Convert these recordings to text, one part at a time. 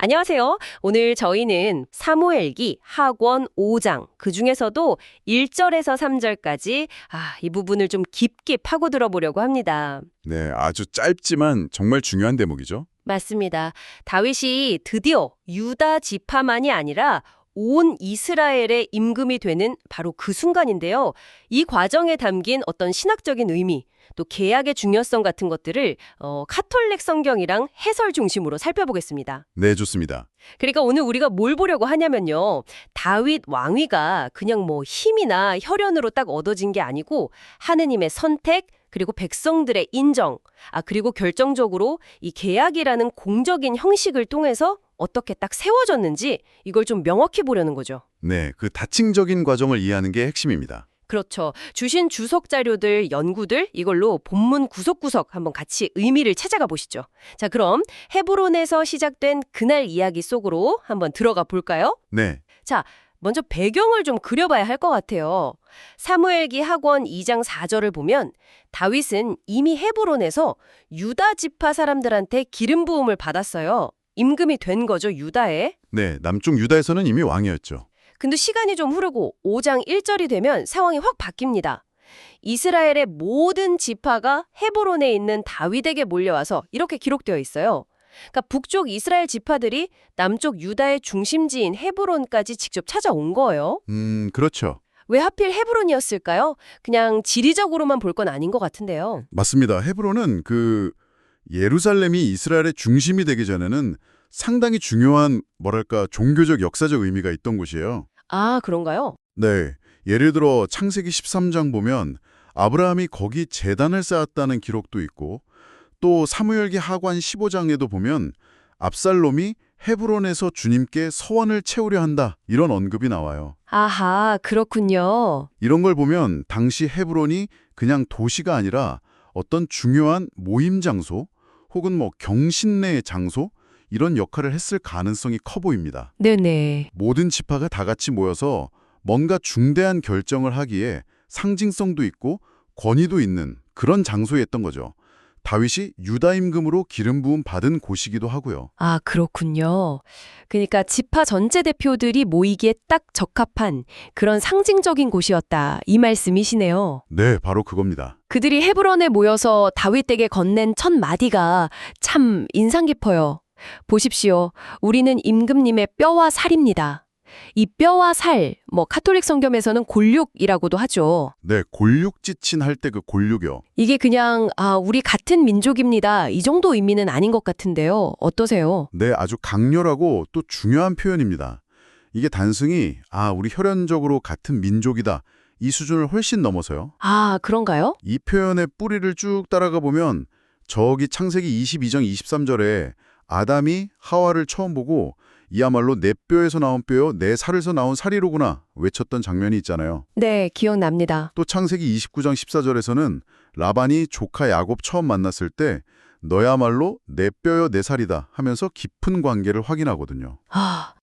안녕하세요. 오늘 저희는 사무엘기 하권 5장, 그중에서도 1절에서 3절까지 이 부분을 좀 깊게 파고들어 보려고 합니다. 네, 아주 짧지만 정말 중요한 대목이죠. 맞습니다. 다윗이 드디어 유다 지파만이 아니라 온 이스라엘의 임금이 되는 바로 그 순간인데요. 이 과정에 담긴 어떤 신학적인 의미, 또 계약의 중요성 같은 것들을 카톨릭 성경이랑 해설 중심으로 살펴보겠습니다. 네, 좋습니다. 그러니까 오늘 우리가 뭘 보려고 하냐면요. 다윗 왕위가 그냥 뭐 힘이나 혈연으로 딱 얻어진 게 아니고 하느님의 선택, 그리고 백성들의 인정, 그리고 결정적으로 이 계약이라는 공적인 형식을 통해서 어떻게 딱 세워졌는지 이걸 좀 명확히 보려는 거죠. 네, 그 다층적인 과정을 이해하는 게 핵심입니다. 그렇죠. 주신 주석 자료들, 연구들 이걸로 본문 구석구석 한번 같이 의미를 찾아가 보시죠. 자, 그럼 헤브론에서 시작된 그날 이야기 속으로 한번 들어가 볼까요? 네, 자, 먼저 배경을 좀 그려봐야 할 것 같아요. 사무엘기 하권 2장 4절을 보면 다윗은 이미 헤브론에서 유다 지파 사람들한테 기름 부음을 받았어요. 임금이 된 거죠, 유다에. 네, 남쪽 유다에서는 이미 왕이었죠. 근데 시간이 좀 흐르고 5장 1절이 되면 상황이 확 바뀝니다. 이스라엘의 모든 지파가 헤브론에 있는 다윗에게 몰려와서 이렇게 기록되어 있어요. 그러니까 북쪽 이스라엘 지파들이 남쪽 유다의 중심지인 헤브론까지 직접 찾아온 거예요. 그렇죠. 왜 하필 헤브론이었을까요? 그냥 지리적으로만 볼 건 아닌 것 같은데요. 맞습니다. 헤브론은 예루살렘이 이스라엘의 중심이 되기 전에는 상당히 중요한 종교적 역사적 의미가 있던 곳이에요. 아, 그런가요? 네, 예를 들어 창세기 13장 보면 아브라함이 거기 제단을 쌓았다는 기록도 있고 또 사무엘기 하권 15장에도 보면 압살롬이 헤브론에서 주님께 서원을 채우려 한다 이런 언급이 나와요. 아하, 그렇군요. 이런 걸 보면 당시 헤브론이 그냥 도시가 아니라 어떤 중요한 모임 장소 혹은 경신례의 장소 이런 역할을 했을 가능성이 커 보입니다. 네네. 모든 지파가 다 같이 모여서 뭔가 중대한 결정을 하기에 상징성도 있고 권위도 있는 그런 장소였던 거죠. 다윗이 유다 임금으로 기름 부음 받은 곳이기도 하고요. 아, 그렇군요. 그러니까 지파 전체 대표들이 모이기에 딱 적합한 그런 상징적인 곳이었다. 이 말씀이시네요. 네, 바로 그겁니다. 그들이 헤브론에 모여서 다윗에게 건넨 첫 마디가 참 인상 깊어요. 보십시오. 우리는 임금님의 뼈와 살입니다. 이 뼈와 살, 카톨릭 성경에서는 골육이라고도 하죠. 네, 골육지친 할 때 그 골육이요. 이게 그냥 우리 같은 민족입니다. 이 정도 의미는 아닌 것 같은데요. 어떠세요? 네, 아주 강렬하고 또 중요한 표현입니다. 이게 단순히 우리 혈연적으로 같은 민족이다. 이 수준을 훨씬 넘어서요. 아, 그런가요? 이 표현의 뿌리를 쭉 따라가 보면 저기 창세기 22장 23절에 아담이 하와를 처음 보고 이야말로 내 뼈에서 나온 뼈요 내 살에서 나온 살이로구나 외쳤던 장면이 있잖아요. 네, 기억납니다. 또 창세기 29장 14절에서는 라반이 조카 야곱 처음 만났을 때 너야말로 내 뼈요 내 살이다 하면서 깊은 관계를 확인하거든요.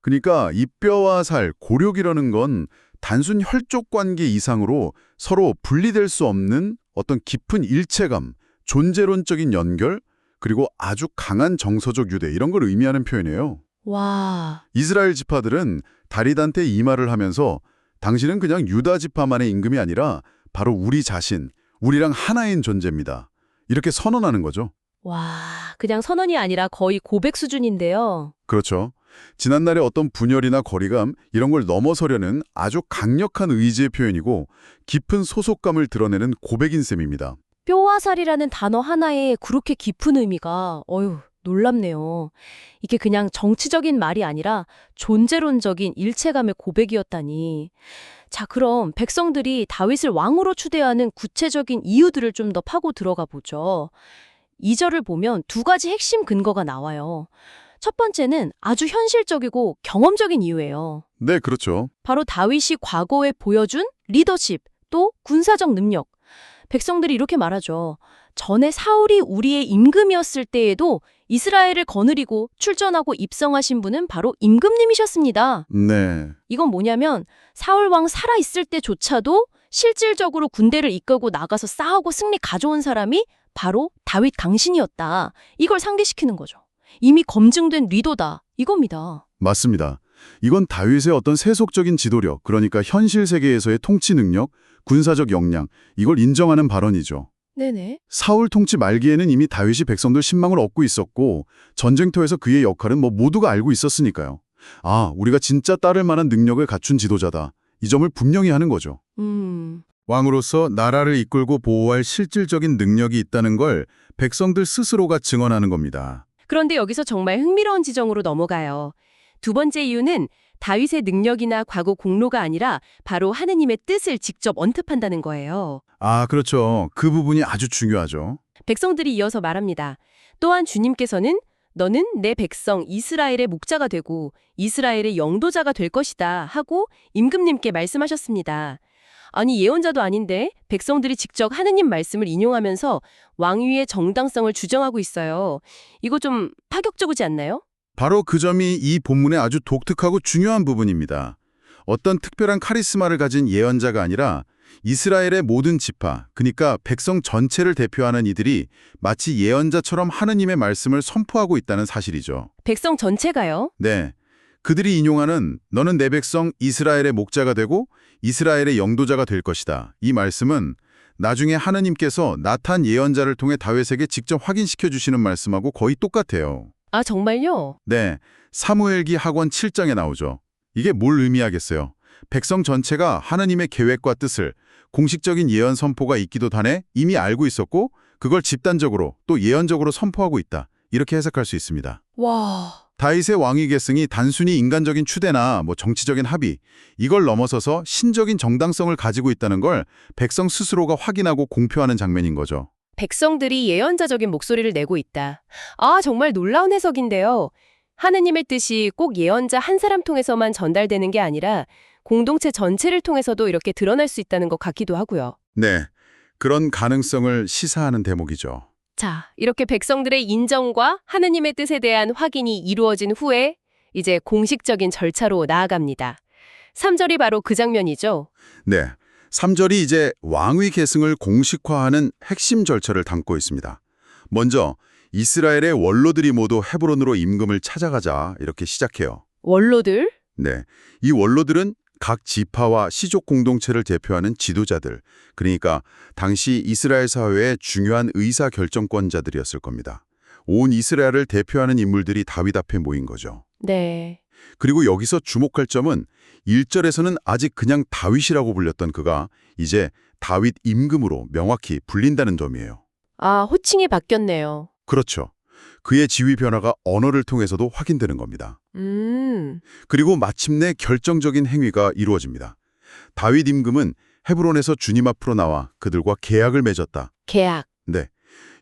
그러니까 이 뼈와 살, 골육이라는 건 단순 혈족 관계 이상으로 서로 분리될 수 없는 어떤 깊은 일체감, 존재론적인 연결, 그리고 아주 강한 정서적 유대 이런 걸 의미하는 표현이에요. 와. 이스라엘 지파들은 다윗한테 이 말을 하면서 당신은 그냥 유다 지파만의 임금이 아니라 바로 우리 자신, 우리랑 하나인 존재입니다. 이렇게 선언하는 거죠. 와, 그냥 선언이 아니라 거의 고백 수준인데요. 그렇죠. 지난날의 어떤 분열이나 거리감 이런 걸 넘어서려는 아주 강력한 의지의 표현이고 깊은 소속감을 드러내는 고백인 셈입니다. 뼈와 살이라는 단어 하나에 그렇게 깊은 의미가 놀랍네요. 이게 그냥 정치적인 말이 아니라 존재론적인 일체감의 고백이었다니. 자, 그럼 백성들이 다윗을 왕으로 추대하는 구체적인 이유들을 좀 더 파고 들어가 보죠. 2절을 보면 두 가지 핵심 근거가 나와요. 첫 번째는 아주 현실적이고 경험적인 이유예요. 네, 그렇죠. 바로 다윗이 과거에 보여준 리더십, 또 군사적 능력. 백성들이 이렇게 말하죠. 전에 사울이 우리의 임금이었을 때에도 이스라엘을 거느리고 출전하고 입성하신 분은 바로 임금님이셨습니다. 네. 이건 뭐냐면 사울 왕 살아있을 때조차도 실질적으로 군대를 이끌고 나가서 싸우고 승리 가져온 사람이 바로 다윗 당신이었다. 이걸 상기시키는 거죠. 이미 검증된 리더다. 이겁니다. 맞습니다. 이건 다윗의 어떤 세속적인 지도력, 그러니까 현실 세계에서의 통치 능력, 군사적 역량, 이걸 인정하는 발언이죠. 네네. 사울 통치 말기에는 이미 다윗이 백성들 신망을 얻고 있었고 전쟁터에서 그의 역할은 모두가 알고 있었으니까요. 아, 우리가 진짜 따를 만한 능력을 갖춘 지도자다. 이 점을 분명히 하는 거죠. 왕으로서 나라를 이끌고 보호할 실질적인 능력이 있다는 걸 백성들 스스로가 증언하는 겁니다. 그런데 여기서 정말 흥미로운 지점으로 넘어가요. 두 번째 이유는 다윗의 능력이나 과거 공로가 아니라 바로 하느님의 뜻을 직접 언급한다는 거예요. 아, 그렇죠. 그 부분이 아주 중요하죠. 백성들이 이어서 말합니다. 또한 주님께서는 너는 내 백성 이스라엘의 목자가 되고 이스라엘의 영도자가 될 것이다 하고 임금님께 말씀하셨습니다. 아니 예언자도 아닌데 백성들이 직접 하느님 말씀을 인용하면서 왕위의 정당성을 주장하고 있어요. 이거 좀 파격적이지 않나요? 바로 그 점이 이 본문의 아주 독특하고 중요한 부분입니다. 어떤 특별한 카리스마를 가진 예언자가 아니라 이스라엘의 모든 지파, 그러니까 백성 전체를 대표하는 이들이 마치 예언자처럼 하느님의 말씀을 선포하고 있다는 사실이죠. 백성 전체가요? 네. 그들이 인용하는 너는 내 백성 이스라엘의 목자가 되고 이스라엘의 영도자가 될 것이다. 이 말씀은 나중에 하느님께서 나탄 예언자를 통해 다윗에게 직접 확인시켜 주시는 말씀하고 거의 똑같아요. 아 정말요? 네. 사무엘기 하권 7장에 나오죠. 이게 뭘 의미하겠어요? 백성 전체가 하느님의 계획과 뜻을 공식적인 예언 선포가 있기도 전에 이미 알고 있었고 그걸 집단적으로 또 예언적으로 선포하고 있다. 이렇게 해석할 수 있습니다. 와... 다윗의 왕위 계승이 단순히 인간적인 추대나 정치적인 합의, 이걸 넘어서서 신적인 정당성을 가지고 있다는 걸 백성 스스로가 확인하고 공표하는 장면인 거죠. 백성들이 예언자적인 목소리를 내고 있다. 아, 정말 놀라운 해석인데요. 하느님의 뜻이 꼭 예언자 한 사람 통해서만 전달되는 게 아니라 공동체 전체를 통해서도 이렇게 드러날 수 있다는 것 같기도 하고요. 네, 그런 가능성을 시사하는 대목이죠. 자, 이렇게 백성들의 인정과 하느님의 뜻에 대한 확인이 이루어진 후에 이제 공식적인 절차로 나아갑니다. 3절이 바로 그 장면이죠. 네, 3절이 이제 왕위 계승을 공식화하는 핵심 절차를 담고 있습니다. 먼저 이스라엘의 원로들이 모두 헤브론으로 임금을 찾아가자 이렇게 시작해요. 원로들? 네, 이 원로들은 각 지파와 시족 공동체를 대표하는 지도자들, 그러니까 당시 이스라엘 사회의 중요한 의사결정권자들이었을 겁니다. 온 이스라엘을 대표하는 인물들이 다윗 앞에 모인 거죠. 네. 그리고 여기서 주목할 점은 1절에서는 아직 그냥 다윗이라고 불렸던 그가 이제 다윗 임금으로 명확히 불린다는 점이에요. 아, 호칭이 바뀌었네요. 그렇죠. 그의 지위 변화가 언어를 통해서도 확인되는 겁니다. 그리고 마침내 결정적인 행위가 이루어집니다. 다윗 임금은 헤브론에서 주님 앞으로 나와 그들과 계약을 맺었다. 계약. 네,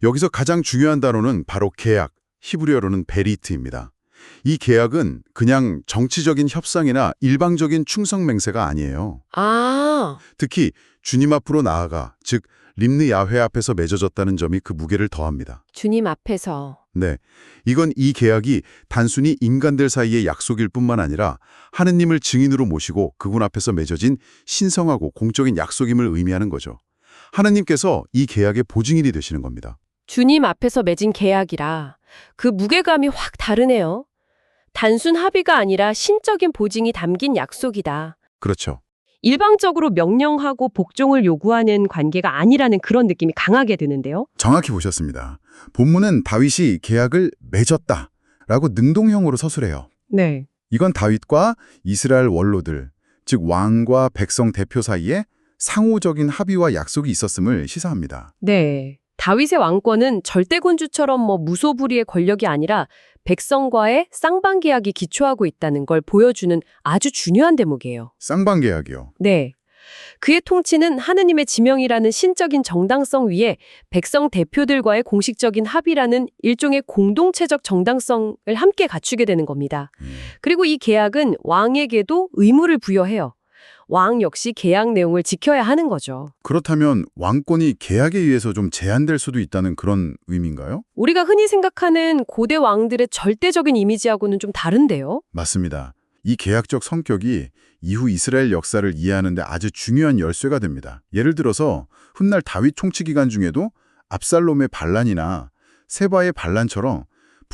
여기서 가장 중요한 단어는 바로 계약, 히브리어로는 베리트입니다. 이 계약은 그냥 정치적인 협상이나 일방적인 충성 맹세가 아니에요. 아, 특히 주님 앞으로 나아가, 즉 림느 야훼 앞에서 맺어졌다는 점이 그 무게를 더합니다. 주님 앞에서. 네, 이건 이 계약이 단순히 인간들 사이의 약속일 뿐만 아니라 하느님을 증인으로 모시고 그분 앞에서 맺어진 신성하고 공적인 약속임을 의미하는 거죠. 하느님께서 이 계약의 보증인이 되시는 겁니다. 주님 앞에서 맺은 계약이라 그 무게감이 확 다르네요. 단순 합의가 아니라 신적인 보증이 담긴 약속이다. 그렇죠. 일방적으로 명령하고 복종을 요구하는 관계가 아니라는 그런 느낌이 강하게 드는데요. 정확히 보셨습니다. 본문은 다윗이 계약을 맺었다라고 능동형으로 서술해요. 네. 이건 다윗과 이스라엘 원로들, 즉 왕과 백성 대표 사이에 상호적인 합의와 약속이 있었음을 시사합니다. 네. 다윗의 왕권은 절대군주처럼 무소불위의 권력이 아니라 백성과의 쌍방계약이 기초하고 있다는 걸 보여주는 아주 중요한 대목이에요. 쌍방계약이요. 네. 그의 통치는 하느님의 지명이라는 신적인 정당성 위에 백성 대표들과의 공식적인 합의라는 일종의 공동체적 정당성을 함께 갖추게 되는 겁니다. 그리고 이 계약은 왕에게도 의무를 부여해요. 왕 역시 계약 내용을 지켜야 하는 거죠. 그렇다면 왕권이 계약에 의해서 좀 제한될 수도 있다는 그런 의미인가요? 우리가 흔히 생각하는 고대 왕들의 절대적인 이미지하고는 좀 다른데요? 맞습니다. 이 계약적 성격이 이후 이스라엘 역사를 이해하는 데 아주 중요한 열쇠가 됩니다. 예를 들어서 훗날 다윗 총치 기간 중에도 압살롬의 반란이나 세바의 반란처럼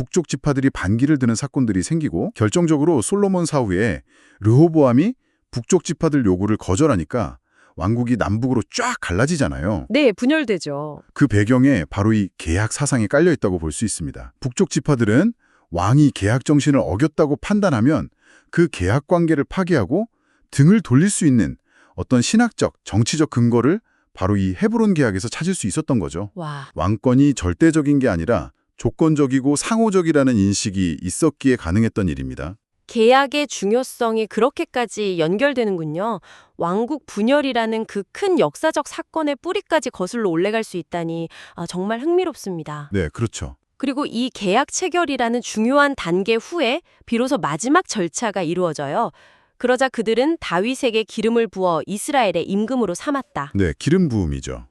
북쪽 지파들이 반기를 드는 사건들이 생기고 결정적으로 솔로몬 사후에 르호보암이 북쪽 지파들 요구를 거절하니까 왕국이 남북으로 쫙 갈라지잖아요. 네, 분열되죠. 그 배경에 바로 이 계약 사상이 깔려 있다고 볼 수 있습니다. 북쪽 지파들은 왕이 계약 정신을 어겼다고 판단하면 그 계약 관계를 파기하고 등을 돌릴 수 있는 어떤 신학적, 정치적 근거를 바로 이 헤브론 계약에서 찾을 수 있었던 거죠. 와, 왕권이 절대적인 게 아니라 조건적이고 상호적이라는 인식이 있었기에 가능했던 일입니다. 계약의 중요성이 그렇게까지 연결되는군요. 왕국 분열이라는 그 큰 역사적 사건의 뿌리까지 거슬러 올라갈 수 있다니 정말 흥미롭습니다. 네, 그렇죠. 그리고 이 계약 체결이라는 중요한 단계 후에 비로소 마지막 절차가 이루어져요. 그러자 그들은 다윗에게 기름을 부어 이스라엘의 임금으로 삼았다. 네, 기름 부음이죠.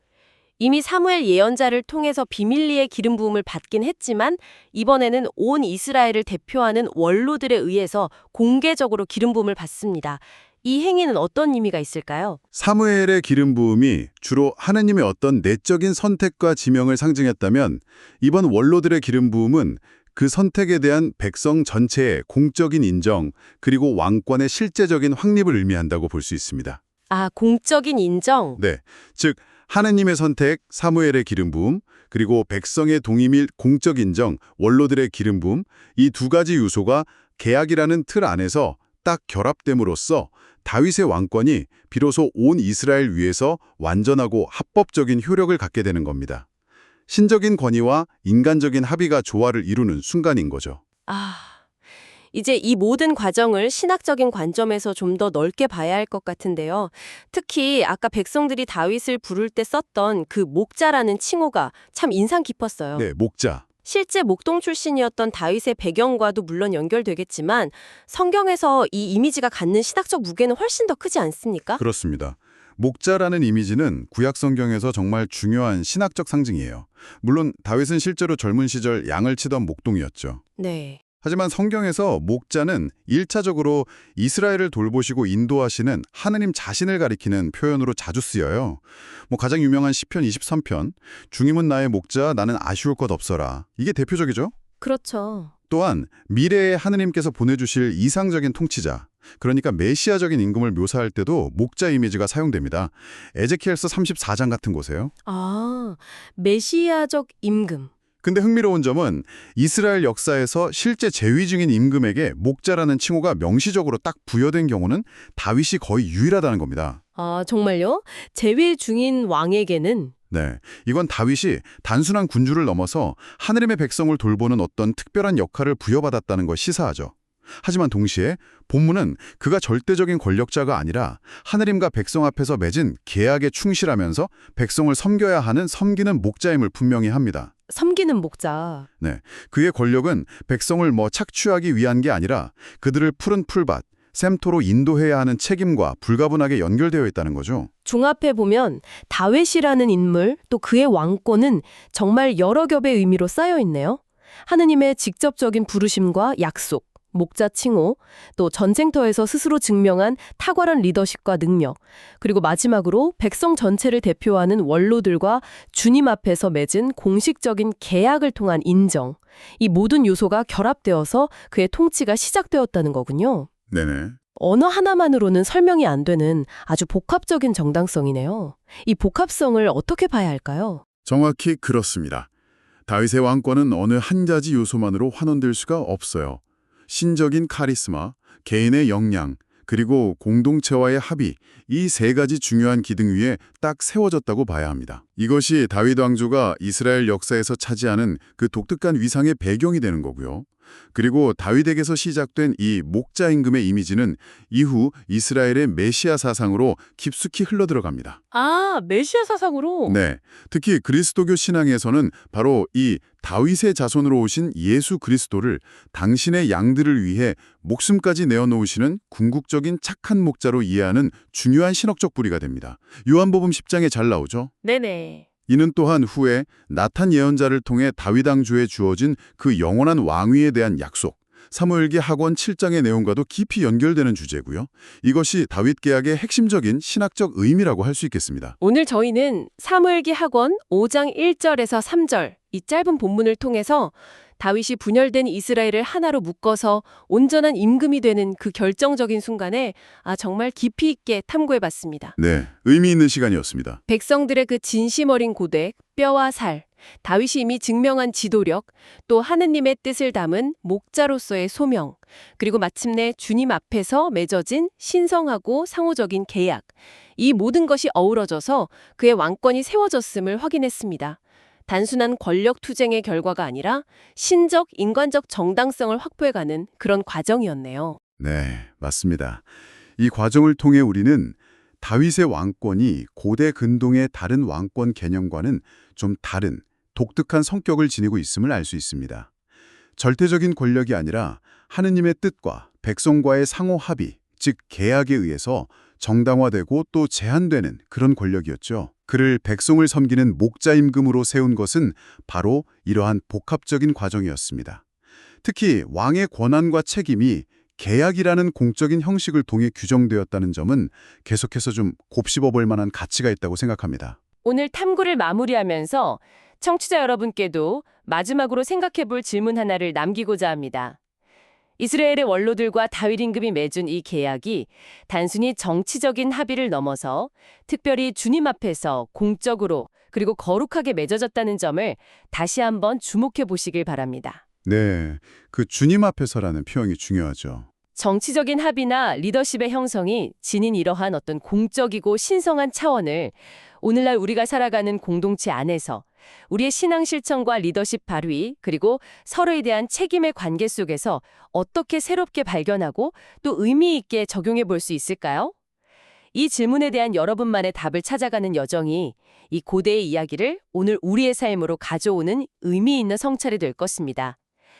이미 사무엘 예언자를 통해서 비밀리에 기름 부음을 받긴 했지만 이번에는 온 이스라엘을 대표하는 원로들에 의해서 공개적으로 기름 부음을 받습니다. 이 행위는 어떤 의미가 있을까요? 사무엘의 기름 부음이 주로 하느님의 어떤 내적인 선택과 지명을 상징했다면 이번 원로들의 기름 부음은 그 선택에 대한 백성 전체의 공적인 인정 그리고 왕권의 실제적인 확립을 의미한다고 볼 수 있습니다. 아, 공적인 인정? 네, 즉 하느님의 선택, 사무엘의 기름 부음, 그리고 백성의 동의 및 공적 인정, 원로들의 기름 부음, 이 두 가지 요소가 계약이라는 틀 안에서 딱 결합됨으로써 다윗의 왕권이 비로소 온 이스라엘 위에서 완전하고 합법적인 효력을 갖게 되는 겁니다. 신적인 권위와 인간적인 합의가 조화를 이루는 순간인 거죠. 이제 이 모든 과정을 신학적인 관점에서 좀 더 넓게 봐야 할 것 같은데요. 특히 아까 백성들이 다윗을 부를 때 썼던 그 목자라는 칭호가 참 인상 깊었어요. 네, 목자. 실제 목동 출신이었던 다윗의 배경과도 물론 연결되겠지만 성경에서 이 이미지가 갖는 신학적 무게는 훨씬 더 크지 않습니까? 그렇습니다. 목자라는 이미지는 구약 성경에서 정말 중요한 신학적 상징이에요. 물론 다윗은 실제로 젊은 시절 양을 치던 목동이었죠. 네. 하지만 성경에서 목자는 1차적으로 이스라엘을 돌보시고 인도하시는 하느님 자신을 가리키는 표현으로 자주 쓰여요. 가장 유명한 시편 23편, 주님은 나의 목자, 나는 아쉬울 것 없어라. 이게 대표적이죠? 그렇죠. 또한 미래에 하느님께서 보내주실 이상적인 통치자, 그러니까 메시아적인 임금을 묘사할 때도 목자 이미지가 사용됩니다. 에제키엘서 34장 같은 곳에요. 아, 메시아적 임금. 근데 흥미로운 점은 이스라엘 역사에서 실제 재위 중인 임금에게 목자라는 칭호가 명시적으로 딱 부여된 경우는 다윗이 거의 유일하다는 겁니다. 아, 정말요? 재위 중인 왕에게는? 네, 이건 다윗이 단순한 군주를 넘어서 하느님의 백성을 돌보는 어떤 특별한 역할을 부여받았다는 걸 시사하죠. 하지만 동시에 본문은 그가 절대적인 권력자가 아니라 하느님과 백성 앞에서 맺은 계약에 충실하면서 백성을 섬겨야 하는 섬기는 목자임을 분명히 합니다. 섬기는 목자. 네, 그의 권력은 백성을 착취하기 위한 게 아니라 그들을 푸른 풀밭, 샘토로 인도해야 하는 책임과 불가분하게 연결되어 있다는 거죠. 종합해 보면 다윗이라는 인물 또 그의 왕권은 정말 여러 겹의 의미로 쌓여 있네요. 하느님의 직접적인 부르심과 약속, 목자 칭호, 또 전쟁터에서 스스로 증명한 탁월한 리더십과 능력, 그리고 마지막으로 백성 전체를 대표하는 원로들과 주님 앞에서 맺은 공식적인 계약을 통한 인정, 이 모든 요소가 결합되어서 그의 통치가 시작되었다는 거군요. 네네. 언어 하나만으로는 설명이 안 되는 아주 복합적인 정당성이네요. 이 복합성을 어떻게 봐야 할까요? 정확히 그렇습니다. 다윗의 왕권은 어느 한 가지 요소만으로 환원될 수가 없어요. 신적인 카리스마, 개인의 역량, 그리고 공동체와의 합의, 이 세 가지 중요한 기둥 위에 딱 세워졌다고 봐야 합니다. 이것이 다윗 왕조가 이스라엘 역사에서 차지하는 그 독특한 위상의 배경이 되는 거고요. 그리고 다윗에게서 시작된 이 목자 임금의 이미지는 이후 이스라엘의 메시아 사상으로 깊숙이 흘러들어갑니다. 아, 메시아 사상으로? 네, 특히 그리스도교 신앙에서는 바로 이 다윗의 자손으로 오신 예수 그리스도를 당신의 양들을 위해 목숨까지 내어놓으시는 궁극적인 착한 목자로 이해하는 중요한 신학적 뿌리가 됩니다. 요한복음 10장에 잘 나오죠? 네네. 이는 또한 후에 나탄 예언자를 통해 다윗 왕조에 주어진 그 영원한 왕위에 대한 약속, 사무엘기 하권 7장의 내용과도 깊이 연결되는 주제고요. 이것이 다윗 계약의 핵심적인 신학적 의미라고 할 수 있겠습니다. 오늘 저희는 사무엘기 하권 5장 1절에서 3절 이 짧은 본문을 통해서 다윗이 분열된 이스라엘을 하나로 묶어서 온전한 임금이 되는 그 결정적인 순간에 정말 깊이 있게 탐구해봤습니다. 네, 의미 있는 시간이었습니다. 백성들의 그 진심 어린 고백, 뼈와 살, 다윗이 이미 증명한 지도력, 또 하느님의 뜻을 담은 목자로서의 소명, 그리고 마침내 주님 앞에서 맺어진 신성하고 상호적인 계약, 이 모든 것이 어우러져서 그의 왕권이 세워졌음을 확인했습니다. 단순한 권력 투쟁의 결과가 아니라 신적, 인간적 정당성을 확보해가는 그런 과정이었네요. 네, 맞습니다. 이 과정을 통해 우리는 다윗의 왕권이 고대 근동의 다른 왕권 개념과는 좀 다른 독특한 성격을 지니고 있음을 알 수 있습니다. 절대적인 권력이 아니라 하느님의 뜻과 백성과의 상호 합의, 즉 계약에 의해서 정당화되고 또 제한되는 그런 권력이었죠. 그를 백성을 섬기는 목자임금으로 세운 것은 바로 이러한 복합적인 과정이었습니다. 특히 왕의 권한과 책임이 계약이라는 공적인 형식을 통해 규정되었다는 점은 계속해서 좀 곱씹어 볼 만한 가치가 있다고 생각합니다. 오늘 탐구를 마무리하면서 청취자 여러분께도 마지막으로 생각해 볼 질문 하나를 남기고자 합니다. 이스라엘의 원로들과 다윗 임금이 맺은 이 계약이 단순히 정치적인 합의를 넘어서 특별히 주님 앞에서 공적으로 그리고 거룩하게 맺어졌다는 점을 다시 한번 주목해 보시길 바랍니다. 네, 그 주님 앞에서라는 표현이 중요하죠. 정치적인 합의나 리더십의 형성이 지닌 이러한 어떤 공적이고 신성한 차원을 오늘날 우리가 살아가는 공동체 안에서 우리의 신앙 실천과 리더십 발휘 그리고 서로에 대한 책임의 관계 속에서 어떻게 새롭게 발견하고 또 의미 있게 적용해 볼 수 있을까요? 이 질문에 대한 여러분만의 답을 찾아가는 여정이 이 고대의 이야기를 오늘 우리의 삶으로 가져오는 의미 있는 성찰이 될 것입니다.